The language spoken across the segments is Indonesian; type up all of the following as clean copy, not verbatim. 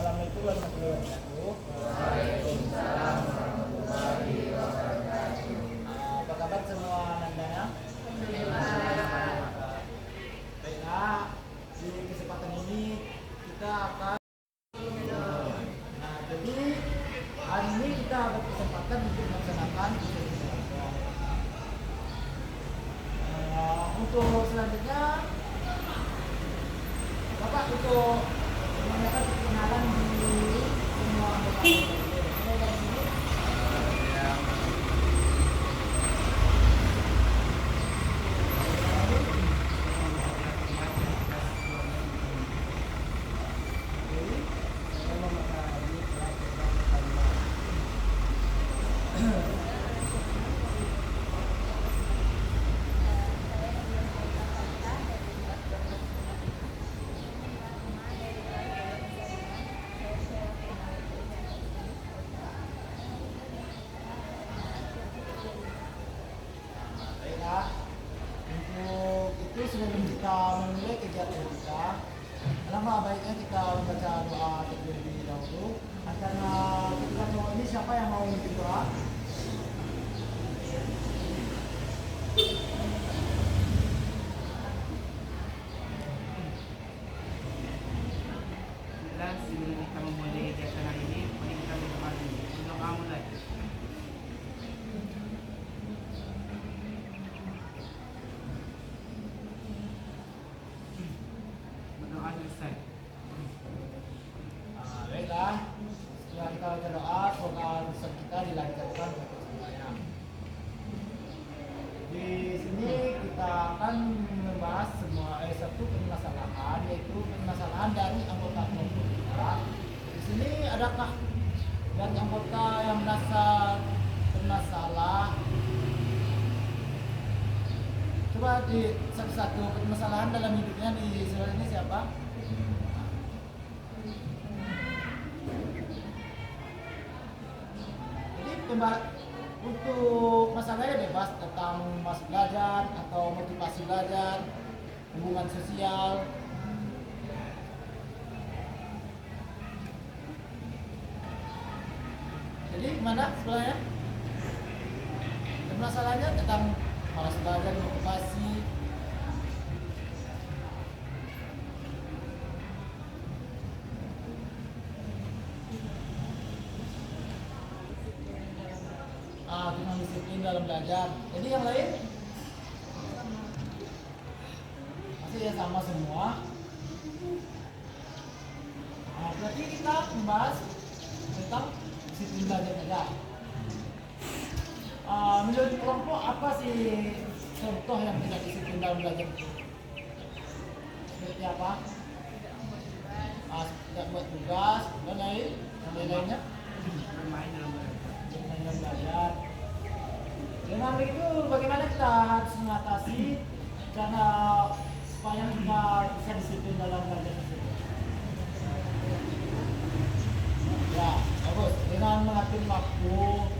Assalamualaikum warahmatullahi wabarakatuh. Waalaikumsalam warahmatullahi wabarakatuh. Apa kabar semua Nandana? Baiklah, di kesempatan ini kita akan jadi hari ini kita berkesempatan untuk melaksanakan untuk selanjutnya Bapak untuk menanyakan perkenalan di semua anggota. Untuk itu sebelum kita memulai kegiatan kita, alangkah baiknya kita membaca doa terlebih dahulu. Karena ketika doa ini siapa yang mau memimpin doa? Sebelum kita memulai kegiatan hari ini, mari kita berdoa dulu. Berdoa mulai. Berdoa selesai. Baiklah, setelah kita baca doa, semoga urusan kita dilancarkan untuk semuanya. Di sini kita akan membahas satu permasalahan, yaitu permasalahan dari anggota kelompok kita. Di sini adakah dari anggota yang merasa bermasalah? Coba di satu-satu permasalahan dalam hidupnya di surat ini siapa? Untuk masalahnya bebas tentang masuk belajar atau motivasi belajar, hubungan sosial. Jadi gimana sekolahnya? Masalahnya tentang malas belajar, motivasi. Kurang disiplin dalam belajar. Jadi yang lain masih ya sama semua. Berarti kita membahas tentang disiplin belajar saja. Menurut kelompok apa sih contoh yang tidak disiplin dalam belajar itu? Seperti apa? Tidak buat tugas dan lainnya. Bermain dalam Belajar. Dengan begitu bagaimana kita harus mengatasi karena supaya kita bisa disiplin dalam belajar tersebut? Ya, bagus. Dengan mengatur waktu,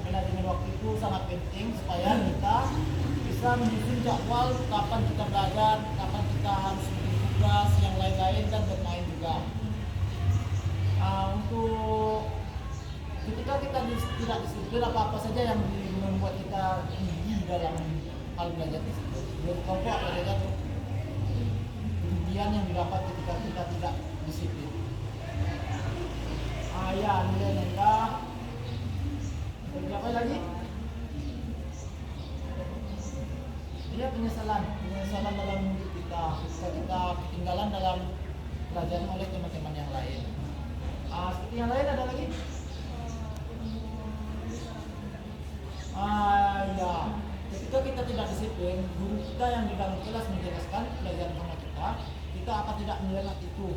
manajemen waktu itu sangat penting supaya kita bisa menyusun jadwal kapan kita belajar, kapan kita harus bikin tugas yang lain-lain dan bermain juga. Untuk ketika kita tidak disiplin, apa saja yang membuat kita tinggi dalam hal belajar tersebut. Menurut kelompok apa saja tuh kerugian yang didapat ketika kita tidak disiplin? Ya, nilai rendah. Apa lagi? Dia penyesalan dalam hidup kita ketika kita ketinggalan dalam pelajaran oleh teman-teman yang lain. Seperti yang lain ada lagi? Ya, ketika kita tidak disiplin, guru kita yang di dalam kelas menjelaskan pelajaran sama kita akan tidak mendengar itu.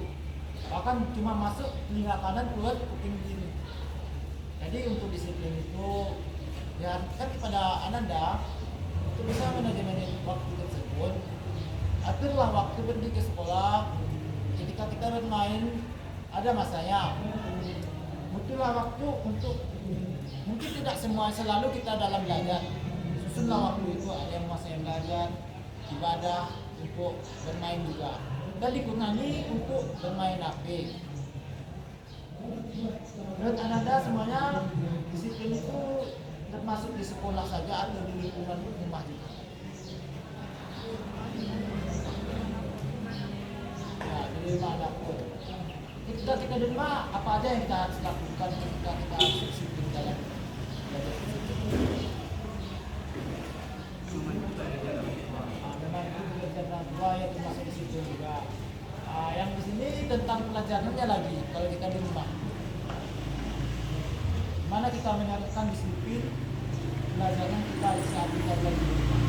Bahkan cuma masuk telinga kanan, keluar kuping kiri. Jadi untuk disiplin itu, ya kan kepada Ananda untuk bisa manajemen waktu tersebut, aturlah waktu pergi ke sekolah. Ketika kita bermain, ada masanya. Butuhlah waktu untuk mungkin tidak semua selalu kita dalam belajar. Susunlah waktu itu, ada yang masa yang belajar, ibadah, untuk bermain juga. Dan dikurangi untuk bermain HP. Menurut Ananda semuanya disiplin itu termasuk di sekolah saja atau di lingkungan rumah juga? Nah, di rumah ada pun. Ketika kita di rumah, apa aja yang kita harus lakukan ketika kita harus disiplin dalam belajar disiplin? Memang itu belajar orang tua ya termasuk disiplin juga. Yang di sini tentang pelajarannya lagi kalau kita di rumah. Mana kita menerapkan disiplin pelajaran kita saat kita belajar di rumah.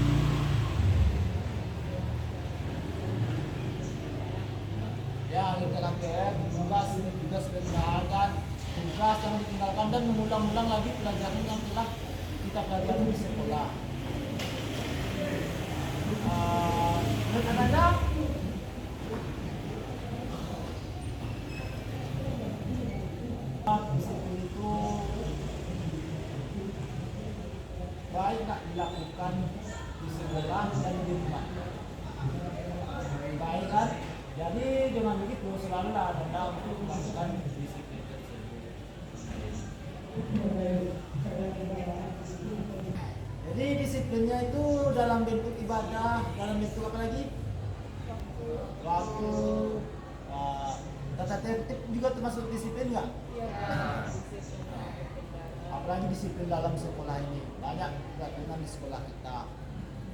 Ya, kita KKN, tugas sudah ditinggalkan, tugas yang ditinggalkan dan mengulang-ulang lagi pelajaran yang telah kita pelajari di sekolah. Menurut Ananda, disiplin itu baik tak dilakukan di sekolah dan di rumah. Baik kan? Jadi dengan begitu selalu Anda untuk melakukan disiplin tersebut. Jadi disiplinnya itu dalam bentuk ibadah, dalam bentuk apa lagi? Waktu, tata tertib juga termasuk disiplin nggak? Apalagi disiplin dalam sekolah ini banyak peraturan di sekolah kita.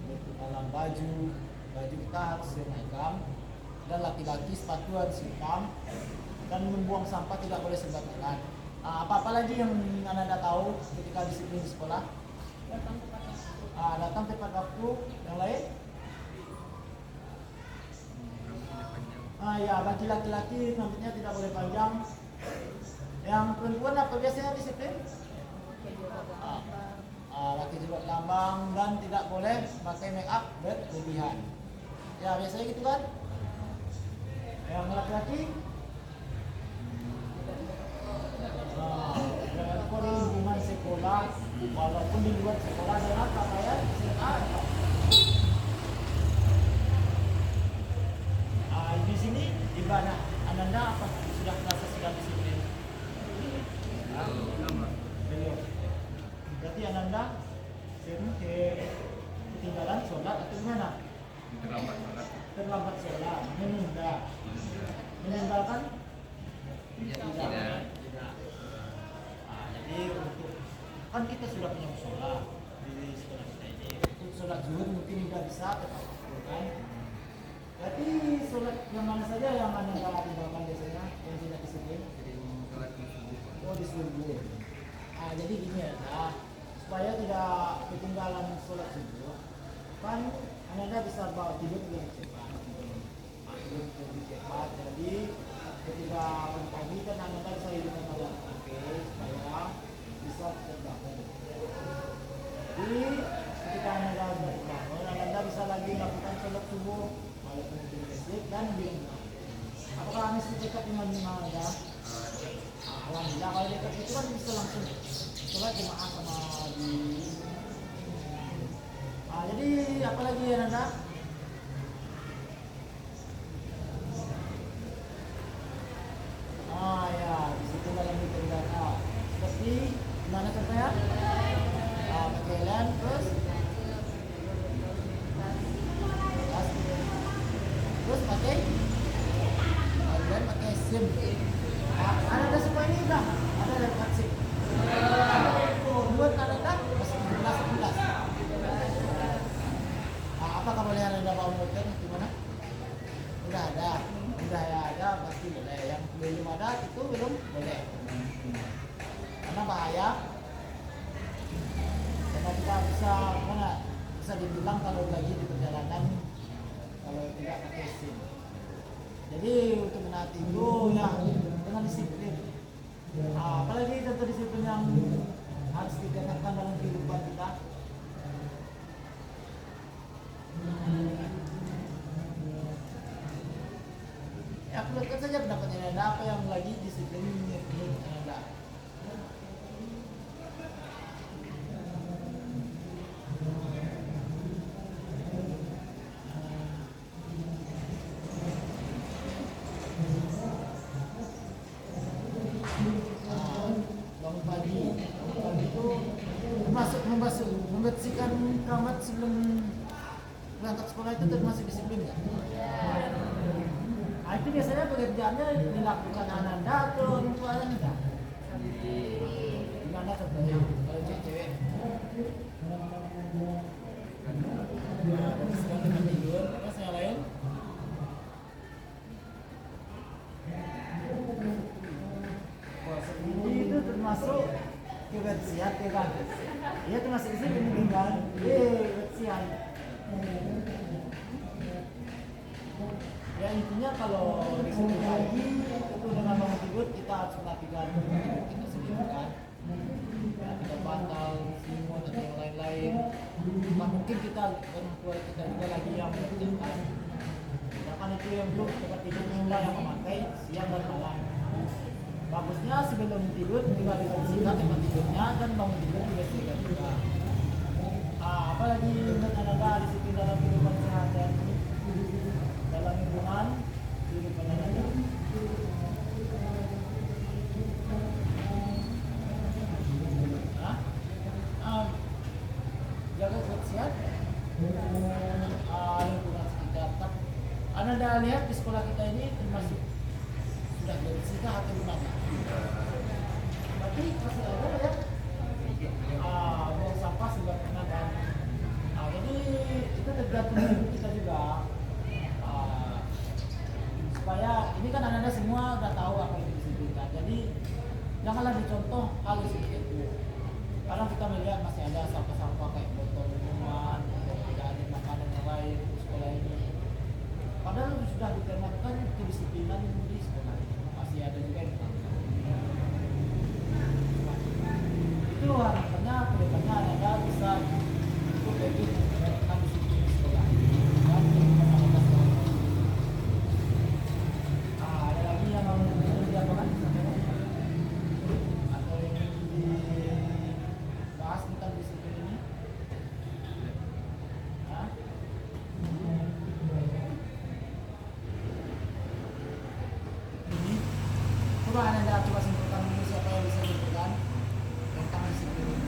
Bentuk dalam baju kita harus seragam. Dan laki-laki sepatu harus hitam dan membuang sampah tidak boleh sembarangan. Apa-apa lagi yang Anda tahu ketika disiplin di sekolah? Datang tepat waktu. Yang lain? Ya, bagi laki-laki rambutnya tidak boleh panjang. Yang perempuan apa biasanya disiplin? Laki jilbab lambang dan tidak boleh pakai make up berlebihan. Ya, biasanya gitu kan? Yang laki-laki walaupun di lingkungan sekolah, walaupun di luar sekolah dengan pakaian SMA. Di sini di mana Ananda apa sudah merasa sudah disiplin? Belum. Berarti Ananda sering ketinggalan sholat atau gimana? Terlambat sholat, meninggalkan tidak. Jadi untuk kan kita sudah punya sholat di sekolah kita ini, untuk sholat zuhur mungkin tidak bisa tetap kan. Berarti sholat yang mana saja yang Anda tinggalkan biasanya yang tidak disiplin? Oh, di subuh. Jadi gini ya, supaya tidak ketinggalan sholat subuh kan Anda bisa bawa tidur yang cepat, lebih cepat. Jadi ketika pagi kan Anda bisa hidupkan alarm supaya bisa terbangun. Jadi ketika Anda bangun, Anda bisa lagi melakukan sholat subuh walaupun di masjid dan di rumah. Apakah masjid dekat dengan rumah Anda? Alhamdulillah, kalau dekat itu kan bisa langsung sholat jemaah sama di. Jadi apalagi ya Nanda? Ya, di situ dalam hitung data. Seperti gimana contohnya? Pakai lem terus pakai lem, pakai SIM. Ada semua ini udah ada lem SIM. Buat Anda masih 11. Apakah boleh Anda bawa motor gimana? Udah ada pasti boleh. Yang belum ada itu belum boleh. Karena bahaya. Karena kita bisa dibilang kalau lagi di perjalanan kalau tidak pakai SIM. Jadi untuk menaati itu ya dengan disiplin. Apalagi contoh disiplin yang harus ditegakkan dalam kehidupan kita. Ya, keluarkan saja pendapatnya Anda, apa yang lagi disiplin menurut Anda? membersihkan kamar sebelum berangkat sekolah itu termasuk disiplin nggak? Nah, itu biasanya pekerjaannya dilakukan Ananda atau orang tua Anda? Gimana contohnya kalau cewek? Sekarang dengan tidur, terus yang lain? Ini itu termasuk kebersihan kan? Iya termasuk disiplin kan? Kebersihan. Ya intinya kalau disiplin lagi itu dengan bangun tidur kita harus perhatikan kita sendiri kan. Ya, kita batal semua dan yang lain-lain. Nah, mungkin kita orang tua kita juga lagi yang mengerjakan. Sedangkan itu yang belum tempat tidur kita yang memakai siang dan malam. Bagusnya sebelum tidur kita bersihkan tempat tidurnya dan bangun tidur dibersihkan juga. Apalagi menurut Anda disiplin dalam kehidupan sehari-hari dalam lingkungan kehidupan Anda. Jaga kebersihan lingkungan sekitar. Anda lihat di sekolah kita ini termasuk sudah bersihkah atau gimana? Berarti masih ada ya? Buang sampah sudah pernah kan? Jadi itu tergantung dari kita juga. Supaya ini kan anda semua udah tahu apa yang disebutkan. Jadi janganlah dicontoh hal seperti itu. Kadang kita melihat masih ada sampah-sampah kayak botol minuman, tidak ada makanan yang lain di sekolah ini. Padahal sudah diterapkan kedisiplinan di sekolah ini. Masih ada juga yang itu harapannya kedepannya anda bisa ikut lebih menerapkan disiplin di sekolah. Ada lagi yang mau diapakan? Atau yang dibahas tentang disiplin ini? Ini coba anda coba simpulkan dulu siapa yang bisa simpulkan tentang disiplin ini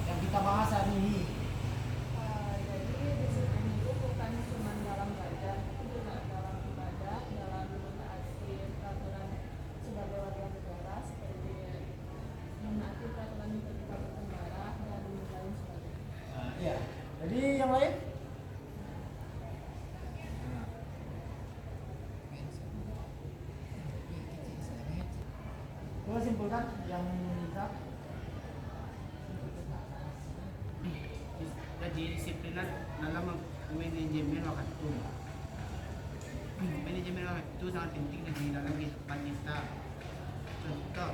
yang kita bahas hari ini. Jadi disiplin itu bukan cuma dalam belajar, itu juga dalam ibadah, dalam menaati peraturan sebagai warga negara seperti menaati peraturan ketika berkendara dan lain sebagainya. Iya. Jadi yang lain? Coba simpulkan yang kita. Jadi disiplinan dalam manajemen waktu. Manajemen waktu sangat penting di dalam kehidupan kita. Contoh,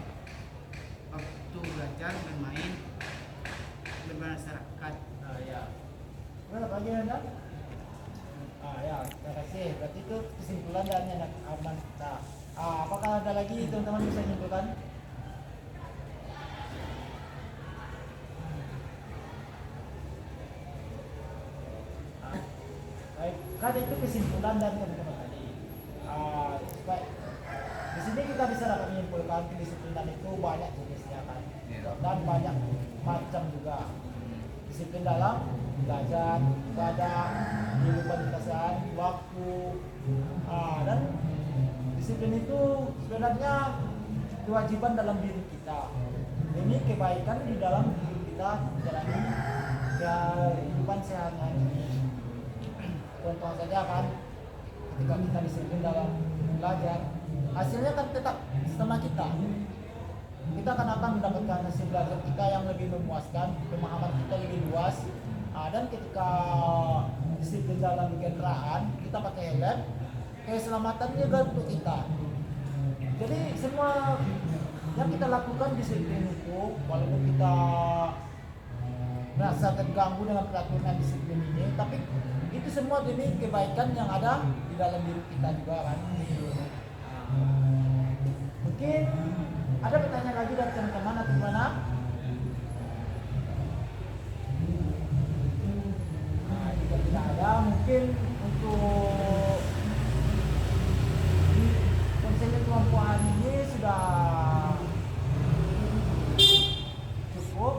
waktu belajar, bermain, bermasyarakat. Ya. Berapa lagi anda? Ya, terima kasih. Berarti itu kesimpulan dari anak aman kita. Apakah ada lagi teman-teman bisa simpulkan? Baik, kan itu kesimpulan dari teman-teman tadi. Baik, di sini kita bisa dapat menyimpulkan kedisiplinan itu banyak jenisnya kan, dan banyak macam juga. Disiplin dalam belajar, ibadah, kehidupan keseharian, waktu, dan disiplin itu sebenarnya kewajiban dalam diri kita. Ini kebaikan di dalam hidup kita menjalani kehidupan sehari-hari ini. Contoh saja kan, ketika kita disiplin dalam belajar, hasilnya kan tetap sama kita. Kita akan mendapatkan hasil belajar kita yang lebih memuaskan, pemahaman kita lebih luas. Dan ketika disiplin dalam kendaraan, kita pakai helm, keselamatan juga untuk kita. Jadi semua yang kita lakukan disiplin itu, walaupun kita merasa terganggu dengan peraturan disiplin ini, tapi itu semua demi kebaikan yang ada di dalam diri kita juga kan. Mungkin ada pertanyaan lagi dari teman-teman atau gimana? Jika tidak ada, mungkin untuk konseling kelompok ini sudah cukup.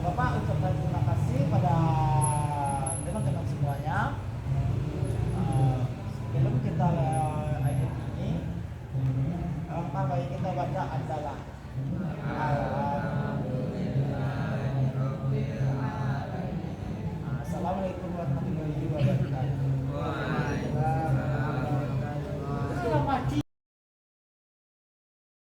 Bapak ucapkan terima kasih pada kita baca adalah Assalamualaikum warahmatullahi wabarakatuh.